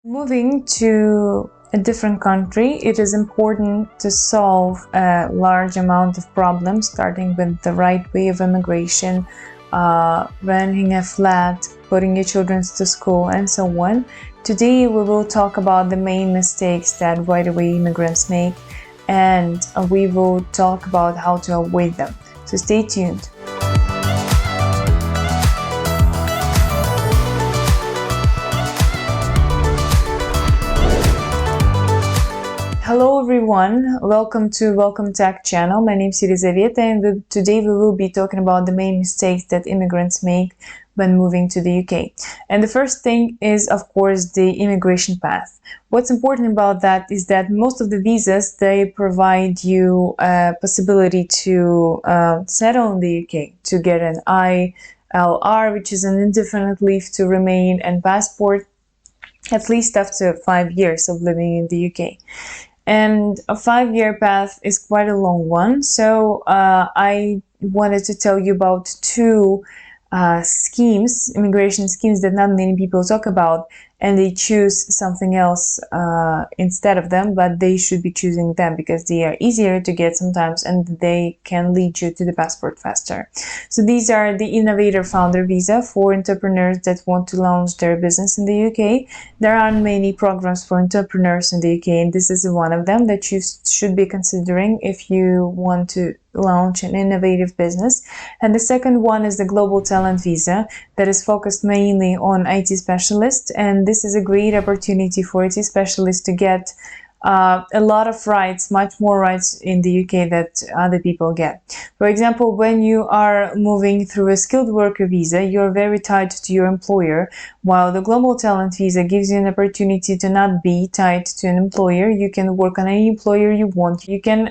Moving to a different country, it is important to solve a large amount of problems, starting with the right way of immigration, renting a flat, putting your children to school, and so on. Today, we will talk about the main mistakes that right-away immigrants make, and we will talk about how to avoid them. So stay tuned. Hello everyone, welcome to WelcomeTech channel. My name is Elizaveta, and today we will be talking about the main mistakes that immigrants make when moving to the UK. And the first thing is, of course, the immigration path. What's important about that is that most of the visas, they provide you a possibility to settle in the UK, to get an ILR, which is an indefinite leave to remain, and passport, at least after 5 years of living in the UK. And a 5-year path is quite a long one. So I wanted to tell you about two immigration schemes that not many people talk about, and they choose something else instead of them, but they should be choosing them because they are easier to get sometimes and they can lead you to the passport faster. So these are the Innovator Founder Visa for entrepreneurs that want to launch their business in the UK. There are many programs for entrepreneurs in the UK, and this is one of them that you should be considering if you want to launch an innovative business. And the second one is the Global Talent Visa that is focused mainly on IT specialists, and this is a great opportunity for IT specialists to get a lot of rights, much more rights in the UK that other people get. For example, when you are moving through a skilled worker visa, you're very tied to your employer, while the Global Talent Visa gives you an opportunity to not be tied to an employer. You can work on any employer you want. You can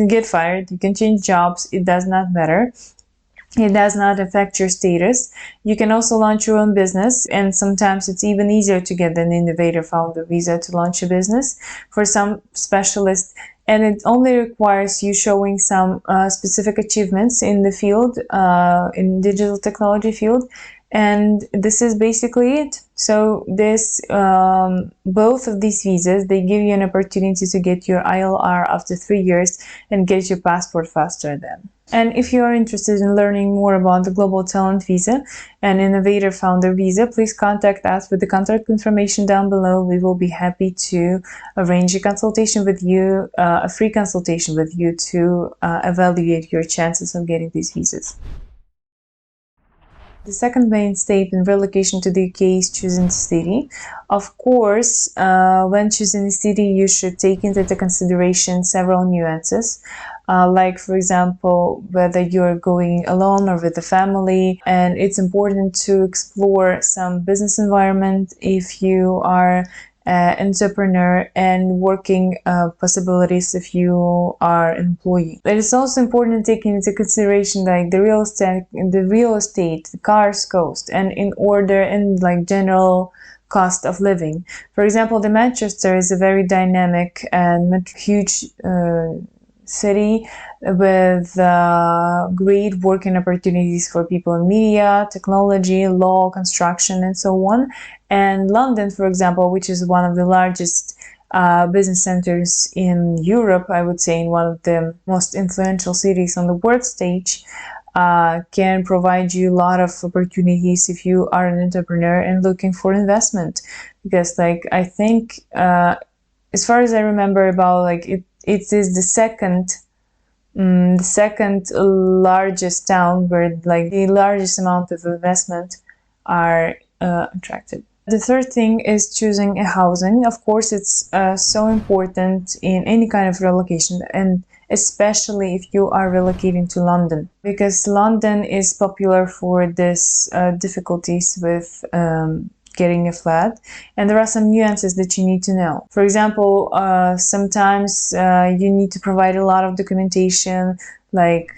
get fired, you can change jobs, it does not matter. It does not affect your status. You can also launch your own business, and sometimes it's even easier to get an Innovator Founder Visa to launch a business for some specialists, and it only requires you showing some specific achievements in the field, in digital technology field, and this is basically it. So this both of these visas, they give you an opportunity to get your ILR after 3 years and get your passport faster then. And if you are interested in learning more about the Global Talent Visa and Innovator Founder Visa, please contact us with the contact information down below. We will be happy to arrange a consultation with you, a free consultation with you to evaluate your chances of getting these visas. The second main step in relocation to the UK is choosing the city. Of course, when choosing the city, you should take into consideration several nuances. Like, for example, whether you're going alone or with a family, and it's important to explore some business environment if you are an entrepreneur, and working possibilities if you are an employee. It is also important to take into consideration like the real estate, the cars cost, and like general cost of living. For example, the Manchester is a very dynamic and huge city with great working opportunities for people in media, technology, law, construction, and so on. And London, for example, which is one of the largest business centers in Europe, I would say in one of the most influential cities on the world stage, can provide you a lot of opportunities if you are an entrepreneur and looking for investment. Because I think, as far as I remember, it is the second largest town where the largest amount of investment are attracted. The third thing is choosing a housing. Of course, it's so important in any kind of relocation, and especially if you are relocating to London, because London is popular for this difficulties with getting a flat, and there are some nuances that you need to know. For example, sometimes you need to provide a lot of documentation, like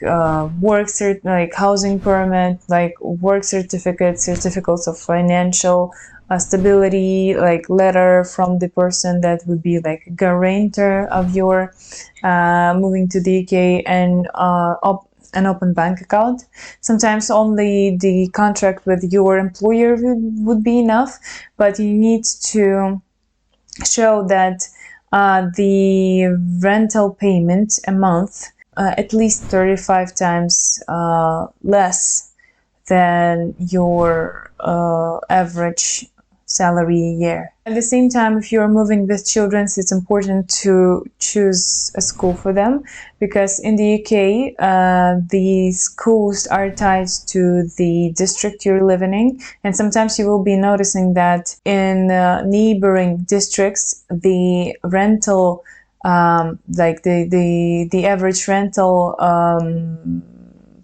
housing permit, like work certificates, certificates of financial stability, like letter from the person that would be like a guarantor of your moving to the UK, and an open bank account. Sometimes only the contract with your employer would be enough, but you need to show that the rental payment a month at least 35 times less than your average salary a year. At the same time, if you're moving with children, it's important to choose a school for them, because in the UK, the schools are tied to the district you're living in, and sometimes you will be noticing that in neighboring districts, the rental, like the average rental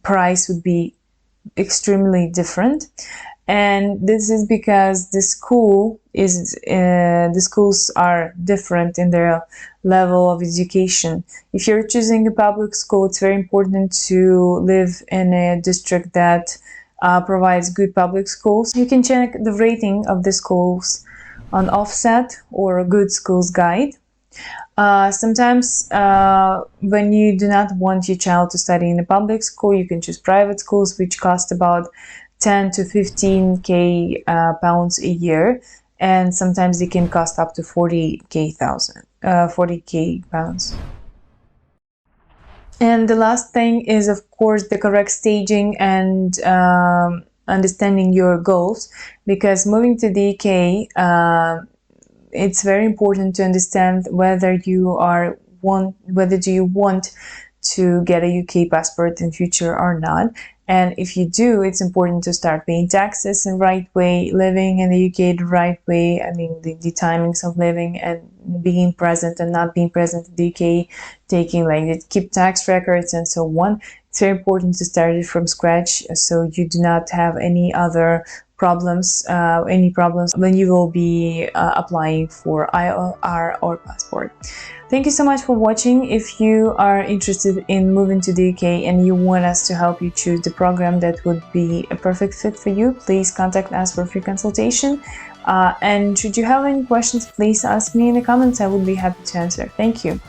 price would be extremely different. And this is because the schools are different in their level of education. If you're choosing a public school, it's very important to live in a district that provides good public schools. You can check the rating of the schools on Offset or a Good Schools Guide. Sometimes when you do not want your child to study in a public school, you can choose private schools, which cost about 10 to 15k pounds a year, and sometimes they can cost up to 40k pounds. And the last thing is, of course, the correct staging and understanding your goals, because moving to the UK, it's very important to understand whether do you want to get a UK passport in future or not. And if you do, it's important to start paying taxes in the right way, living in the UK the right way. I mean, the timings of living and being present and not being present in the UK, keep tax records and so on. It's very important to start it from scratch, so you do not have any other problems when you will be applying for ILR or passport. Thank you so much for watching. If you are interested in moving to the UK and you want us to help you choose the program that would be a perfect fit for you, please contact us for a free consultation. And should you have any questions, please ask me in the comments. I would be happy to answer. Thank you.